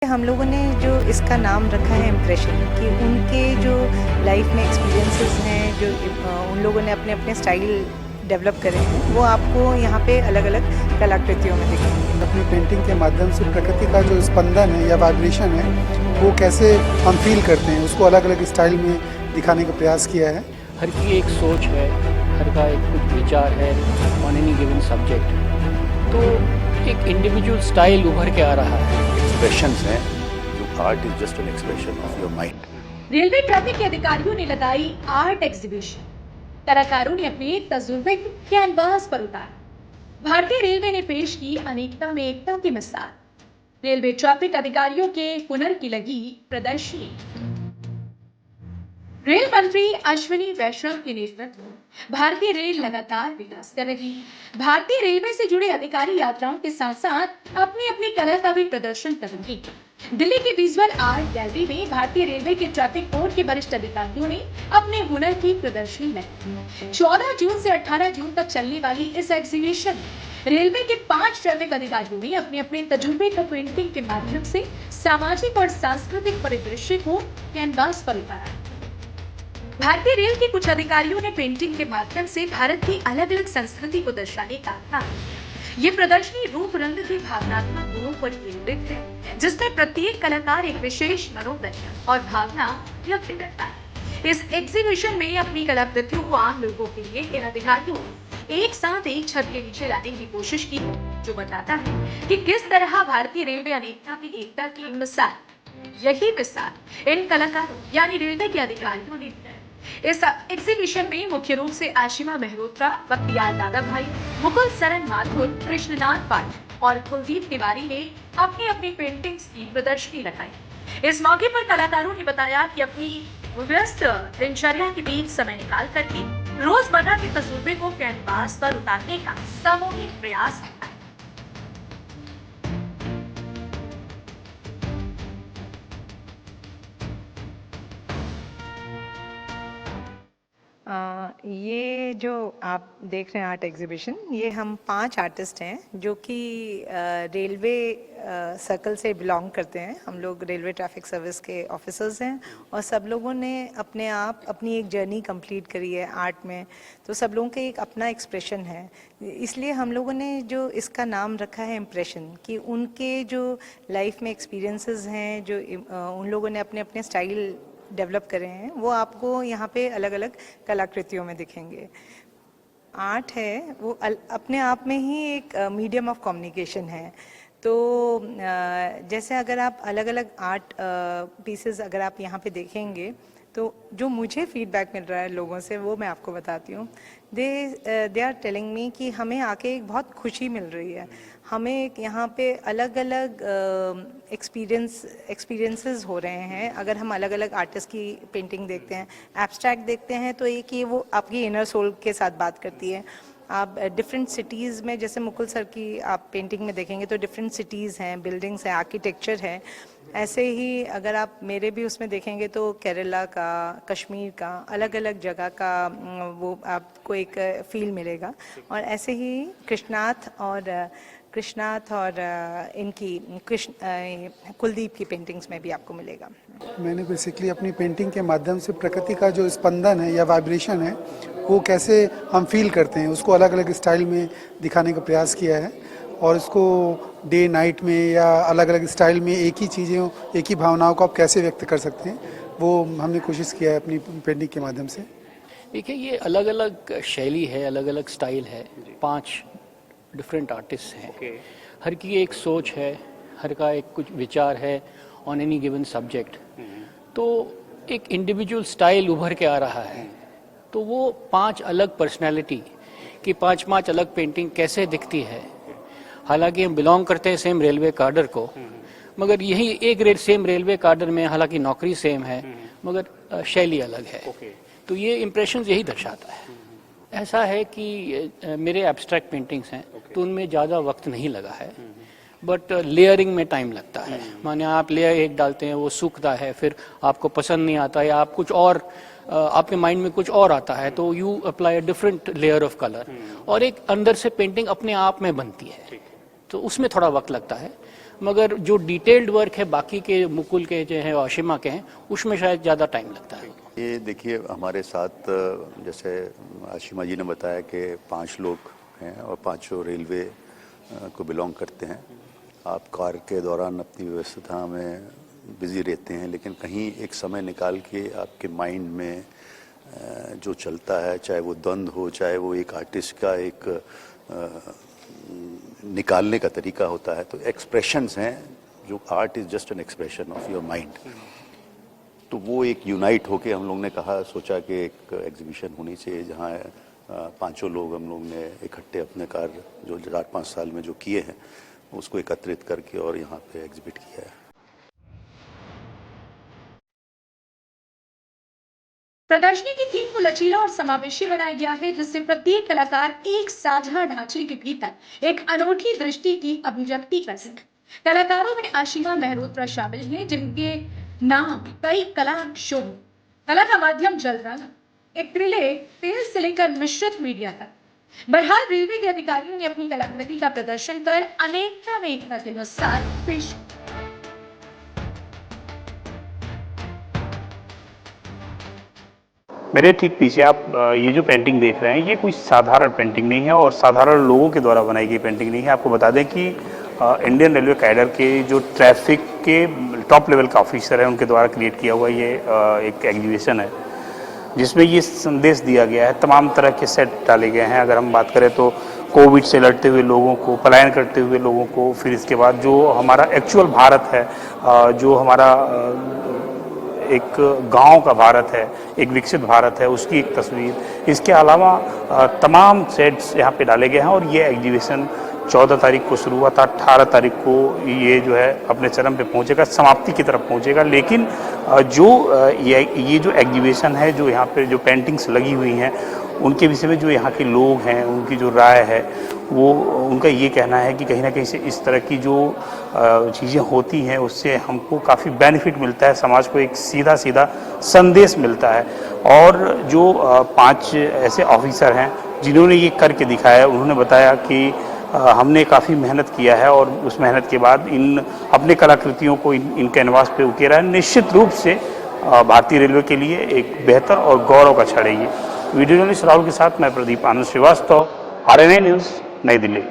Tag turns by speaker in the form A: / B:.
A: हम लोगों ने जो इसका नाम रखा है इम्प्रेशन कि उनके जो लाइफ में एक्सपीरियंसेस हैं जो उन लोगों ने अपने अपने स्टाइल डेवलप करे हैं वो आपको यहाँ पे अलग अलग कलाकृतियों में दिखेंगे।
B: अपनी पेंटिंग के माध्यम से प्रकृति का जो स्पंदन है या वाइब्रेशन है वो कैसे हम फील करते हैं उसको अलग अलग स्टाइल में दिखाने का प्रयास किया है।
C: हर की एक सोच है, हर का एक कुछ विचार है ऑन एनी गिवन सब्जेक्ट, तो एक इंडिविजुअल स्टाइल उभर के आ रहा है।
D: एक्सप्रेशंस हैं जो art is just an expression of your mind.
E: Railway traffic के अधिकारियों ने लगाई आर्ट एग्जीबिशन। कलाकारों ने अपने तजुर्बे कैनवास पर उतारा। भारतीय रेलवे ने पेश की अनेकता में एकता की मिसाल। रेलवे ट्रैफिक अधिकारियों के हुनर की लगी प्रदर्शनी। रेल मंत्री अश्विनी वैष्णव के नेतृत्व में भारतीय रेल लगातार विकास कर रही है। भारतीय रेलवे से जुड़े अधिकारी यात्राओं के साथ साथ अपनी अपनी कला का भी प्रदर्शन कर रहे हैं। दिल्ली की विजुअल आर्ट गैलरी में भारतीय रेलवे के ट्रैफिक बोर्ड के वरिष्ठ अधिकारियों ने अपने हुनर की प्रदर्शनी लगाई। 14 जून से 18 जून तक चलने वाली इस एग्जीबिशन में रेलवे के 5 ट्रैफिक अधिकारियों ने अपने अपने तजुर्बे का पेंटिंग के माध्यम से सामाजिक और सांस्कृतिक परिदृश्य को कैनवास पर उतारा। भारतीय रेल के कुछ अधिकारियों ने पेंटिंग के माध्यम से भारत की अलग अलग संस्कृति को दर्शाने का काम किया। ये प्रदर्शनी रूप रंग के भावनात्मक गुणों पर केंद्रित है, जिसमें प्रत्येक कलाकार एक विशेष मनोदशा और भावना व्यक्त करता है। इस एग्जीबिशन में अपनी कलाकृतियों को आम लोगों के लिए इन अधिकारियों ने एक साथ एक छत के नीचे लाने की कोशिश की, जो बताता है कि किस तरह भारतीय रेलवे अनेकता में एकता की मिसाल। यही मिसाल इन कलाकारों यानी रेलवे के अधिकारियों ने दी। इस एग्जीबिशन में मुख्य रूप से आशिमा मेहरोत्रा, बख्तियार दादा भाई, मुकुल सरन माथुर, कृष्णनाथ पाठ और कुलदीप तिवारी ने अपनी अपनी पेंटिंग्स की प्रदर्शनी लगाई। इस मौके पर कलाकारों ने बताया कि अपनी व्यस्त दिनचर्या के बीच समय निकाल करके रोजमर्रा के तजुर्बे को कैनवास पर उतारने का सामूहिक प्रयास है।
A: ये जो आप देख रहे हैं आर्ट एग्जीबिशन, ये हम 5 आर्टिस्ट हैं जो कि रेलवे सर्कल से बिलोंग करते हैं। हम लोग रेलवे ट्रैफिक सर्विस के ऑफिसर्स हैं और सब लोगों ने अपने आप अपनी एक जर्नी कंप्लीट करी है आर्ट में, तो सब लोगों का एक अपना एक्सप्रेशन है। इसलिए हम लोगों ने जो इसका नाम रखा है इम्प्रेशन कि उनके जो लाइफ में एक्सपीरियंसेस हैं जो उन लोगों ने अपने अपने स्टाइल डेवलप करे हैं वो आपको यहाँ पे अलग अलग कलाकृतियों में दिखेंगे। आर्ट है वो अपने आप में ही एक मीडियम ऑफ कम्युनिकेशन है। तो जैसे अगर आप अलग अलग आर्ट पीसेस अगर आप यहाँ पे देखेंगे तो जो मुझे फीडबैक मिल रहा है लोगों से वो मैं आपको बताती हूँ। दे आर टेलिंग मी कि हमें आके एक बहुत खुशी मिल रही है। हमें एक यहाँ पे अलग अलग एक्सपीरियंसेस हो रहे हैं। अगर हम अलग अलग आर्टिस्ट की पेंटिंग देखते हैं, एब्स्ट्रैक्ट देखते हैं, तो एक ये वो आपकी इनर सोल के साथ बात करती है। आप डिफरेंट सिटीज़ में जैसे मुकुल सर की आप पेंटिंग में देखेंगे तो डिफरेंट सिटीज़ हैं, बिल्डिंग्स हैं, आर्किटेक्चर है। ऐसे ही अगर आप मेरे भी उसमें देखेंगे तो केरला का, कश्मीर का, अलग अलग जगह का वो आपको एक फील मिलेगा। और ऐसे ही कृष्णाथ और इनकी कुलदीप की पेंटिंग्स में भी आपको मिलेगा।
B: मैंने बेसिकली अपनी पेंटिंग के माध्यम से प्रकृति का जो स्पंदन है या वाइब्रेशन है वो कैसे हम फील करते हैं उसको अलग अलग स्टाइल में दिखाने का प्रयास किया है। और इसको डे नाइट में या अलग अलग स्टाइल में एक ही चीज़ें, एक ही भावनाओं को आप कैसे व्यक्त कर सकते हैं वो हमने कोशिश किया है अपनी पेंटिंग के माध्यम से।
C: देखिए, ये अलग अलग शैली है, अलग अलग स्टाइल है। 5 डिफरेंट आर्टिस्ट हैं। हर की एक सोच है, हर का एक कुछ विचार है ऑन एनी गिवन सब्जेक्ट, तो एक इंडिविजुअल स्टाइल उभर के आ रहा है। तो वो 5 अलग पर्सनैलिटी की 5 अलग पेंटिंग कैसे दिखती है। हालांकि हम बिलोंग करते हैं सेम रेलवे कार्डर को, मगर यही एक सेम रेलवे कार्डर में हालांकि नौकरी सेम है मगर शैली अलग है। तो ये इम्प्रेशंस यही दर्शाता है। ऐसा है कि मेरे एब्स्ट्रैक्ट पेंटिंग्स हैं तो उनमें ज़्यादा वक्त नहीं लगा है, बट लेयरिंग में टाइम लगता है। माने आप लेयर एक डालते हैं, वो सूखता है, फिर आपको पसंद नहीं आता या आप कुछ और आपके माइंड में कुछ और आता है तो you apply a different layer of colour और एक अंदर से पेंटिंग अपने आप में बनती है। तो उसमें थोड़ा वक्त लगता है। मगर जो डिटेल्ड वर्क है बाकी के मुकुल के जो है आशिमा के हैं उसमें शायद ज़्यादा टाइम लगता है।
D: ये देखिए हमारे साथ जैसे आशिमा जी ने बताया कि 5 लोग हैं और 5 रेलवे को बिलोंग करते हैं। आप कार्य के दौरान अपनी व्यस्तता में बिजी रहते हैं, लेकिन कहीं एक समय निकाल के आपके माइंड में जो चलता है, चाहे वो द्वंद्व हो, चाहे वो एक आर्टिस्ट का एक निकालने का तरीका होता है, तो एक्सप्रेशंस हैं जो art is just an expression of your mind. तो वो एक यूनाइट होके हम लोग ने सोचा कि एक एग्जीबिशन होनी चाहिए जहाँ 5 लोग हम लोग ने इकट्ठे अपने कार्य जो 4-5 साल में जो किए हैं उसको एकत्रित करके और यहाँ पे एग्जिबिट किया है।
E: प्रदर्शनी की थीम को लचीला और समावेशी बनाया गया है, जिससे प्रत्येक कलाकार एक साझा ढांचे के भीतर एक अनोखी दृष्टि की अभिव्यक्ति कर सके। कलाकारों में आशिमा मेहरोत्रा शामिल हैं, जिनके नाम कई कला शो, कला का माध्यम जल रंग, एक्रिलिक, तेल से लेकर मिश्रित मीडिया तक। बहरहाल रेलवे के अधिकारियों ने अपनी कलाकृति का प्रदर्शन कर अनेकता में एकता के अनुसार पेश।
F: मेरे ठीक पीछे आप ये जो पेंटिंग देख रहे हैं, ये कोई साधारण पेंटिंग नहीं है और साधारण लोगों के द्वारा बनाई गई पेंटिंग नहीं है। आपको बता दें कि इंडियन रेलवे कैडर के जो ट्रैफिक के टॉप लेवल का ऑफिसर है उनके द्वारा क्रिएट किया हुआ ये एक एग्जीबिशन है, जिसमें ये संदेश दिया गया है। तमाम तरह के सेट डाले गए हैं। अगर हम बात करें तो कोविड से लड़ते हुए लोगों को, पलायन करते हुए लोगों को, फिर इसके बाद जो हमारा एक्चुअल भारत है, जो हमारा एक गांव का भारत है, एक विकसित भारत है, उसकी एक तस्वीर। इसके अलावा तमाम सेट्स यहाँ पे डाले गए हैं और ये एग्जीबिशन 14 तारीख को शुरू हुआ था, 18 तारीख को ये जो है अपने चरम पे पहुँचेगा, समाप्ति की तरफ पहुँचेगा। लेकिन जो ये जो एग्जीबिशन है, जो यहाँ पे जो पेंटिंग्स लगी हुई हैं, उनके विषय में जो यहाँ के लोग हैं, उनकी जो राय है, वो उनका ये कहना है कि कहीं ना कहीं से इस तरह की जो चीज़ें होती हैं उससे हमको काफ़ी बेनिफिट मिलता है, समाज को एक सीधा सीधा संदेश मिलता है। और जो 5 ऐसे ऑफिसर हैं जिन्होंने ये करके दिखाया है, उन्होंने बताया कि हमने काफ़ी मेहनत किया है और उस मेहनत के बाद इन अपने कलाकृतियों को इन कैनवास पे उकेरा है। निश्चित रूप से भारतीय रेलवे के लिए एक बेहतर और गौरव का क्षण है ये। वीडियो जर्नलिस्ट राहुल के साथ मैं प्रदीप आनंद श्रीवास्तव, RNA न्यूज़, नई दिल्ली।